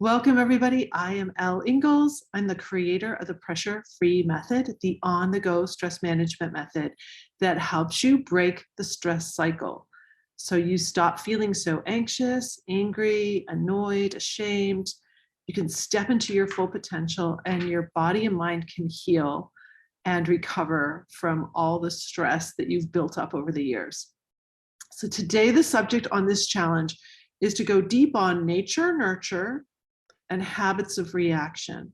Welcome, everybody. I am Elle Ingalls. I'm the creator of the pressure-free method, the on-the-go stress management method that helps you break the stress cycle. So you stop feeling so anxious, angry, annoyed, ashamed. You can step into your full potential and your body and mind can heal and recover from all the stress that you've built up over the years. So today, the subject on this challenge is to go deep on nature, nurture, and habits of reaction.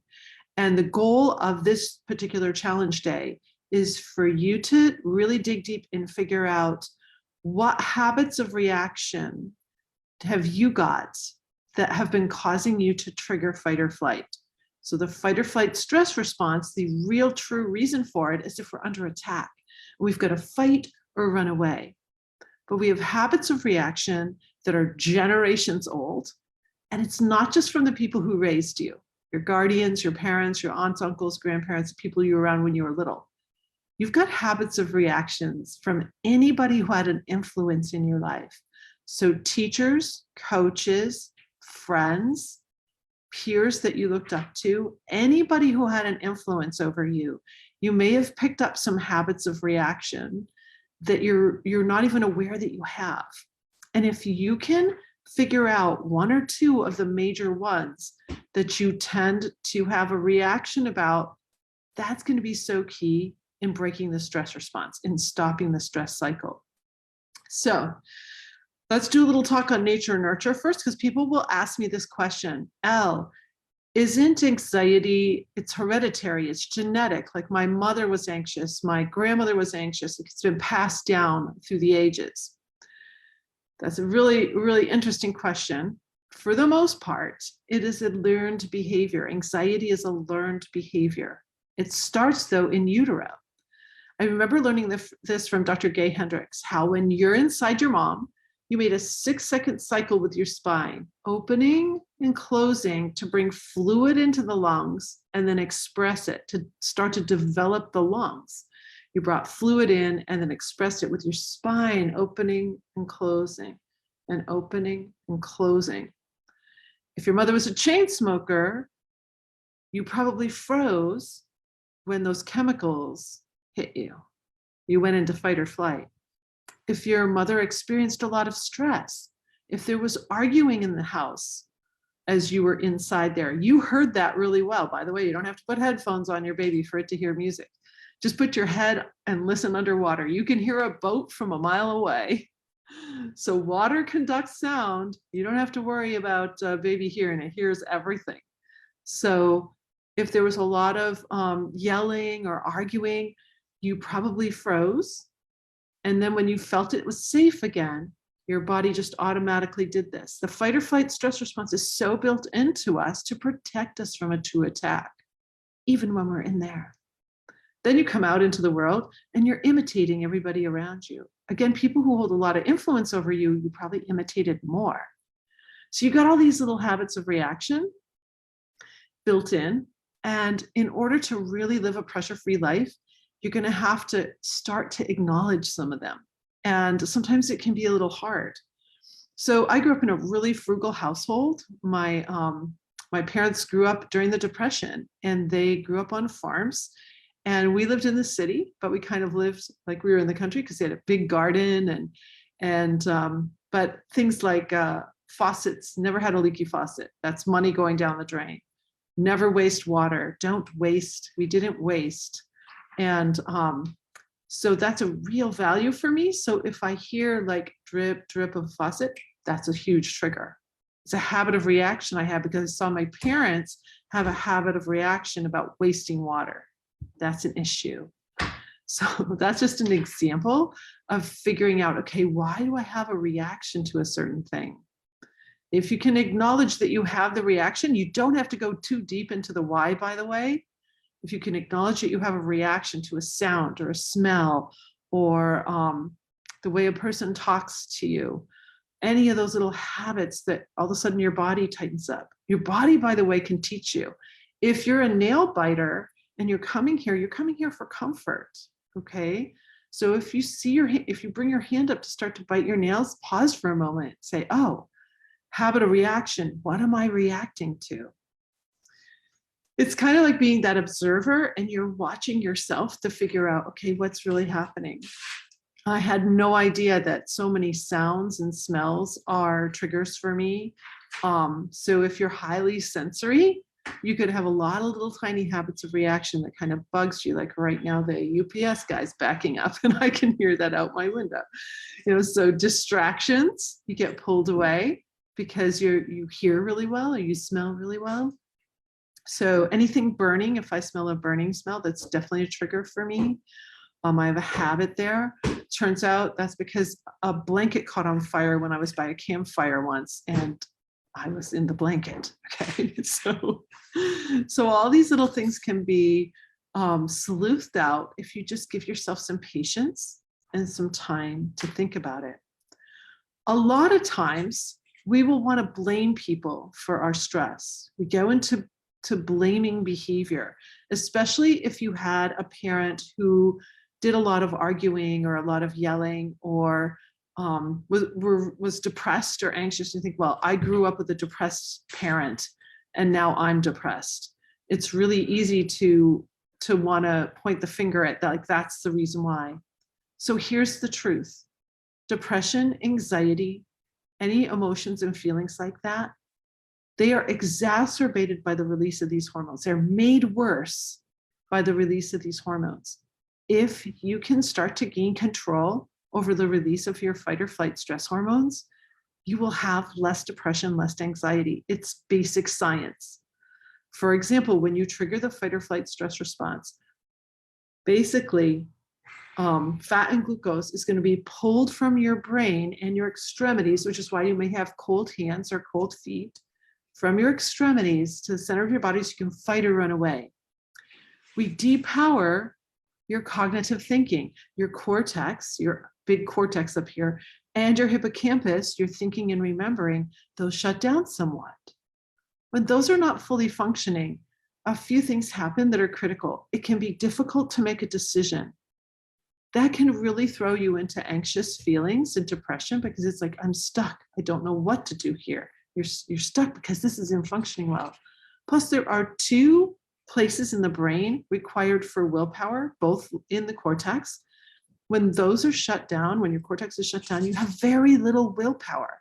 And the goal of this particular challenge day is for you to really dig deep and figure out what habits of reaction have you got that have been causing you to trigger fight or flight. So the fight or flight stress response, the real true reason for it is if we're under attack. We've got to fight or run away. But we have habits of reaction that are generations old. And it's not just from the people who raised you, your guardians, your parents, your aunts, uncles, grandparents, people you were around when you were little. You've got habits of reactions from anybody who had an influence in your life. So teachers, coaches, friends, peers that you looked up to, anybody who had an influence over you, you may have picked up some habits of reaction that you're not even aware that you have. And if you can figure out one or two of the major ones that you tend to have a reaction about, that's going to be so key in breaking the stress response, in stopping the stress cycle. So let's do a little talk on nature and nurture first, because people will ask me this question, Elle, isn't anxiety, it's hereditary, it's genetic, like my mother was anxious, my grandmother was anxious, it's been passed down through the ages. That's a really, really interesting question. For the most part, it is a learned behavior. Anxiety is a learned behavior. It starts, though, in utero. I remember learning this from Dr. Gay Hendricks, how when you're inside your mom, you made a 6-second cycle with your spine, opening and closing to bring fluid into the lungs and then express it to start to develop the lungs. You brought fluid in and then expressed it with your spine, opening and closing and opening and closing. If your mother was a chain smoker, you probably froze when those chemicals hit you. You went into fight or flight. If your mother experienced a lot of stress, if there was arguing in the house as you were inside there, you heard that really well. By the way, you don't have to put headphones on your baby for it to hear music. Just put your head and listen underwater. You can hear a boat from a mile away. So water conducts sound. You don't have to worry about baby hearing. It hears everything. So if there was a lot of yelling or arguing, you probably froze. And then when you felt it was safe again, your body just automatically did this. The fight or flight stress response is so built into us to protect us from a true attack, even when we're in there. Then you come out into the world and you're imitating everybody around you. Again, people who hold a lot of influence over you, you probably imitated more. So you've got all these little habits of reaction built in. And in order to really live a pressure-free life, you're going to have to start to acknowledge some of them. And sometimes it can be a little hard. So I grew up in a really frugal household. My parents grew up during the Depression and they grew up on farms. And we lived in the city, but we kind of lived like we were in the country because they had a big garden but things like faucets, never had a leaky faucet. That's money going down the drain. Never waste water. Don't waste. We didn't waste. And so that's a real value for me. So if I hear like drip, drip of a faucet, that's a huge trigger. It's a habit of reaction I have because I saw my parents have a habit of reaction about wasting water. That's an issue. So that's just an example of figuring out, okay, why do I have a reaction to a certain thing? If you can acknowledge that you have the reaction, you don't have to go too deep into the why, by the way. If you can acknowledge that you have a reaction to a sound or a smell or the way a person talks to you, any of those little habits that all of a sudden your body tightens up. Your body, by the way, can teach you. If you're a nail biter and you're coming here for comfort, okay? So if you bring your hand up to start to bite your nails, pause for a moment, say, oh, Habit of reaction. What am I reacting to? It's kind of like being that observer and you're watching yourself to figure out, okay, what's really happening? I had no idea that so many sounds and smells are triggers for me. So if you're highly sensory, you could have a lot of little tiny habits of reaction that kind of bugs you. Like right now, the UPS guy's backing up and I can hear that out my window. So distractions, you get pulled away because you hear really well or you smell really well. So anything burning, if I smell a burning smell, that's definitely a trigger for me. I have a habit there. Turns out that's because a blanket caught on fire when I was by a campfire once, and I was in the blanket. Okay, so all these little things can be sleuthed out if you just give yourself some patience and some time to think about it. A lot of times we will want to blame people for our stress. We go into blaming behavior, especially if you had a parent who did a lot of arguing or a lot of yelling or was depressed or anxious. You think, well, I grew up with a depressed parent and now I'm depressed. It's really easy to want to point the finger at that, like that's the reason why. So here's the truth. Depression, anxiety, any emotions and feelings like that, they are exacerbated by the release of these hormones. They're made worse by the release of these hormones. If you can start to gain control over the release of your fight or flight stress hormones, you will have less depression, less anxiety. It's basic science. For example, when you trigger the fight or flight stress response, basically, fat and glucose is going to be pulled from your brain and your extremities, which is why you may have cold hands or cold feet, from your extremities to the center of your body so you can fight or run away. We depower your cognitive thinking, your cortex, your big cortex up here, and your hippocampus, your thinking and remembering, those shut down somewhat. When those are not fully functioning, a few things happen that are critical. It can be difficult to make a decision. That can really throw you into anxious feelings and depression because it's like, I'm stuck. I don't know what to do here. You're stuck because this isn't functioning well. Plus, there are two places in the brain required for willpower, both in the cortex. When those are shut down, when your cortex is shut down, you have very little willpower.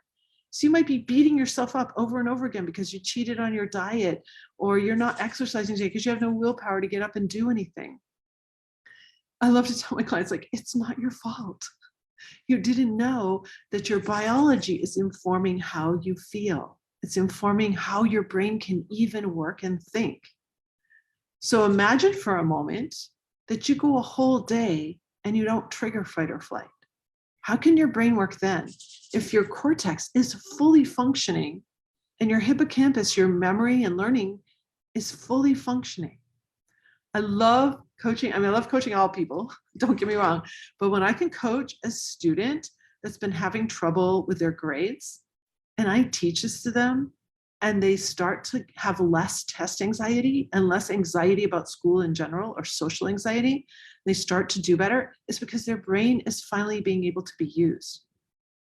So you might be beating yourself up over and over again because you cheated on your diet or you're not exercising today because you have no willpower to get up and do anything. I love to tell my clients, like, it's not your fault. You didn't know that your biology is informing how you feel. It's informing how your brain can even work and think. So imagine for a moment that you go a whole day and you don't trigger fight or flight. How can your brain work then? If your cortex is fully functioning and your hippocampus, your memory and learning is fully functioning. I love coaching. I love coaching all people, don't get me wrong. But when I can coach a student that's been having trouble with their grades, and I teach this to them, and they start to have less test anxiety and less anxiety about school in general or social anxiety, they start to do better, it's because their brain is finally being able to be used.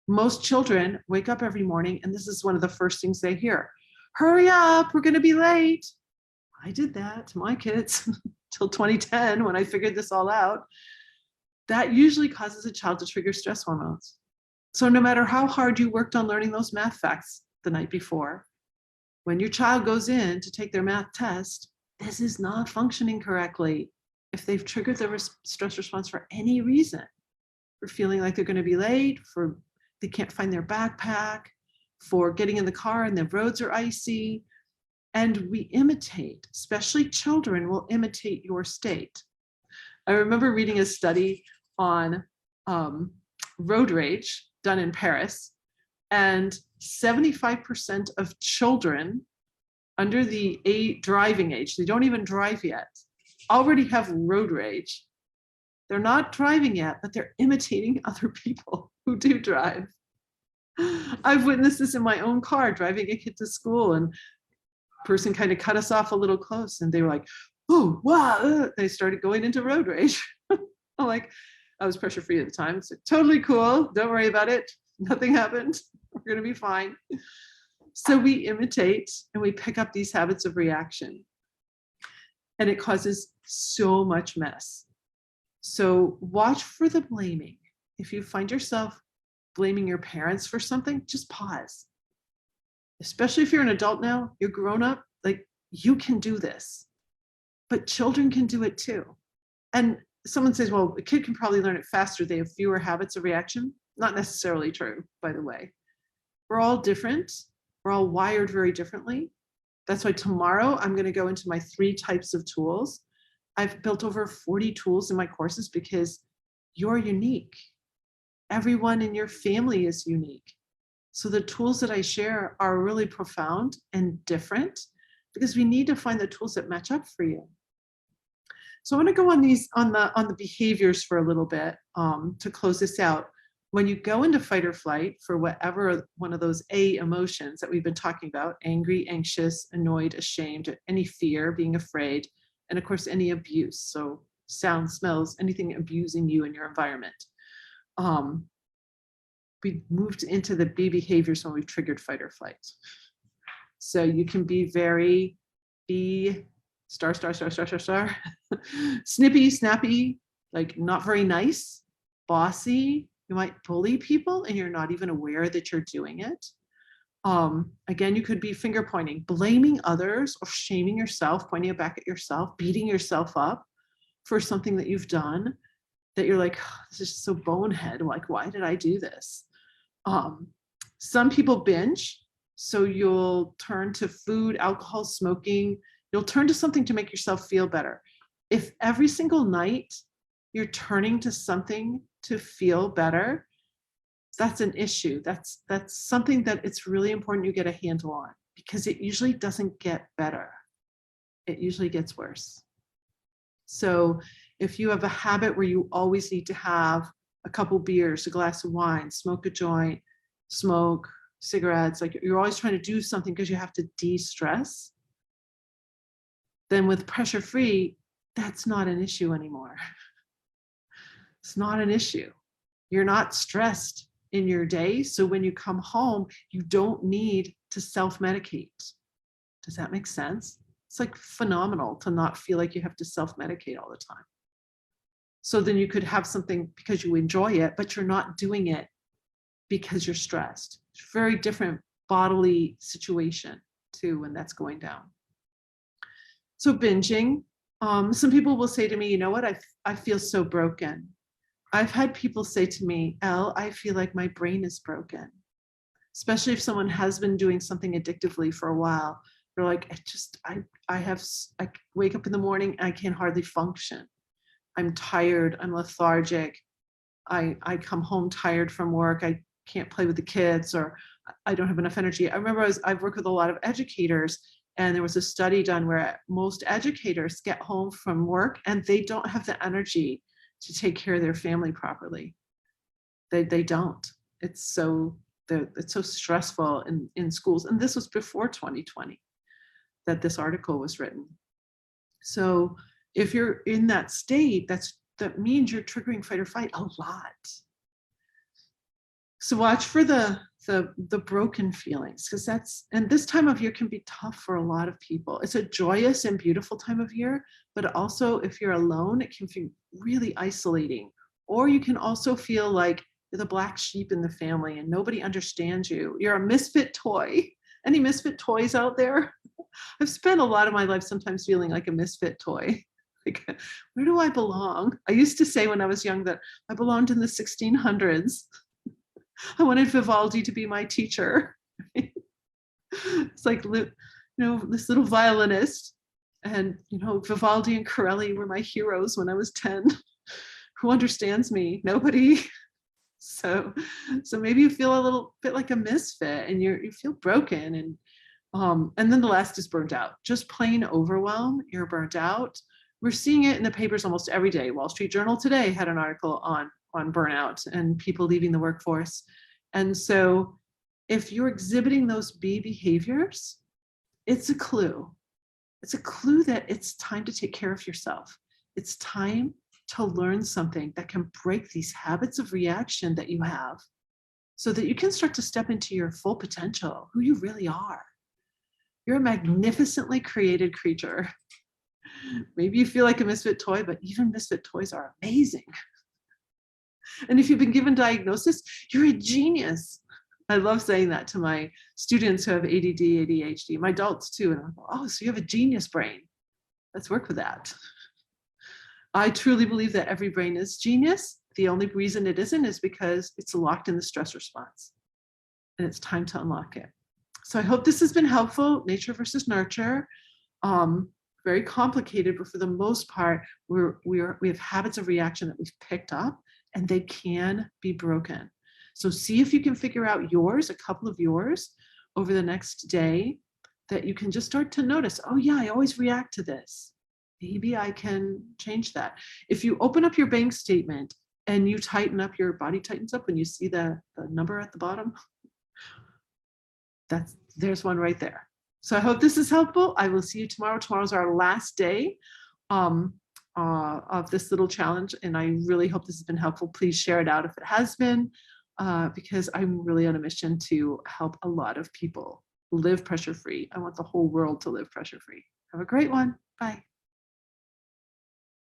Most children wake up every morning, and this is one of the first things they hear. Hurry up, we're going to be late. I did that to my kids till 2010 when I figured this all out. That usually causes a child to trigger stress hormones. So no matter how hard you worked on learning those math facts the night before, when your child goes in to take their math test, this is not functioning correctly. If they've triggered the stress response for any reason, for feeling like they're going to be late, for they can't find their backpack, for getting in the car and the roads are icy, and we imitate, especially children will imitate your state. I remember reading a study on road rage done in Paris, and 75% of children under the driving age, they don't even drive yet, already have road rage. They're not driving yet, but they're imitating other people who do drive. I've witnessed this in my own car, driving a kid to school, and person kind of cut us off a little close and they were like, oh, wow. They started going into road rage. I'm like, I was pressure free at the time. It's like, totally cool. Don't worry about it. Nothing happened. We're going to be fine. So we imitate and we pick up these habits of reaction, and it causes so much mess. So watch for the blaming. If you find yourself blaming your parents for something, just pause. Especially if you're an adult now, you're grown up, like you can do this, but children can do it too. And someone says, well, a kid can probably learn it faster. They have fewer habits of reaction. Not necessarily true, by the way. We're all different. We're all wired very differently. That's why tomorrow I'm going to go into my 3 types of tools. I've built over 40 tools in my courses because you're unique. Everyone in your family is unique. So the tools that I share are really profound and different because we need to find the tools that match up for you. So I want to go on the behaviors for a little bit to close this out. When you go into fight or flight for whatever one of those A emotions that we've been talking about, angry, anxious, annoyed, ashamed, any fear, being afraid, and of course, any abuse. So sound, smells, anything abusing you in your environment. We moved into the B behaviors when we've triggered fight or flight. So you can be very B star, snippy, snappy, like not very nice, bossy. You might bully people and you're not even aware that you're doing it. Again, you could be finger pointing, blaming others or shaming yourself, pointing it back at yourself, beating yourself up for something that you've done that you're like, oh, this is just so bonehead. Like, why did I do this? Some people binge. So you'll turn to food, alcohol, smoking. You'll turn to something to make yourself feel better. If every single night you're turning to something to feel better, that's an issue. That's something that it's really important you get a handle on because it usually doesn't get better. It usually gets worse. So if you have a habit where you always need to have a couple beers, a glass of wine, smoke a joint, smoke cigarettes, like you're always trying to do something because you have to de-stress, then with pressure free, that's not an issue anymore. It's not an issue. You're not stressed in your day. So when you come home, you don't need to self-medicate. Does that make sense? It's like phenomenal to not feel like you have to self-medicate all the time. So then you could have something because you enjoy it, but you're not doing it because you're stressed. It's a very different bodily situation too when that's going down. So binging, some people will say to me, you know what, I feel so broken. I've had people say to me, Elle, I feel like my brain is broken. Especially if someone has been doing something addictively for a while. They're like, I wake up in the morning and I can hardly function. I'm tired, I'm lethargic. I come home tired from work. I can't play with the kids or I don't have enough energy. I remember I've worked with a lot of educators and there was a study done where most educators get home from work and they don't have the energy to take care of their family properly. They don't. It's so stressful in schools. And this was before 2020 that this article was written. So if you're in that state, that means you're triggering fight or flight a lot. So watch for the broken feelings because and this time of year can be tough for a lot of people. It's a joyous and beautiful time of year, but also if you're alone, it can feel really isolating. Or you can also feel like you're the black sheep in the family and nobody understands you. You're a misfit toy. Any misfit toys out there? I've spent a lot of my life sometimes feeling like a misfit toy. Like, where do I belong? I used to say when I was young that I belonged in the 1600s. I wanted Vivaldi to be my teacher. It's like, this little violinist and, Vivaldi and Corelli were my heroes when I was 10. Who understands me? Nobody. So maybe you feel a little bit like a misfit and you feel broken and then the last is burnt out. Just plain overwhelm. You're burnt out. We're seeing it in the papers almost every day. Wall Street Journal today had an article on burnout and people leaving the workforce. And so if you're exhibiting those B behaviors, it's a clue. It's a clue that it's time to take care of yourself. It's time to learn something that can break these habits of reaction that you have. so that you can start to step into your full potential, who you really are. You're a magnificently created creature. Maybe you feel like a misfit toy, but even misfit toys are amazing. And if you've been given diagnosis, you're a genius. I love saying that to my students who have ADD, ADHD, my adults too. And I'm like, oh, so you have a genius brain. Let's work with that. I truly believe that every brain is genius. The only reason it isn't is because it's locked in the stress response. And it's time to unlock it. So I hope this has been helpful. Nature versus nurture. Very complicated, but for the most part, we have habits of reaction that we've picked up, and they can be broken. So see if you can figure out yours, a couple of yours, over the next day, that you can just start to notice, oh yeah, I always react to this. Maybe I can change that. If you open up your bank statement and you tighten up, your body tightens up when you see the number at the bottom, there's one right there. So I hope this is helpful. I will see you tomorrow. Tomorrow's our last day of this little challenge, and I really hope this has been helpful. Please share it out if it has been, because I'm really on a mission to help a lot of people live pressure-free. I want the whole world to live pressure-free. Have a great one. Bye.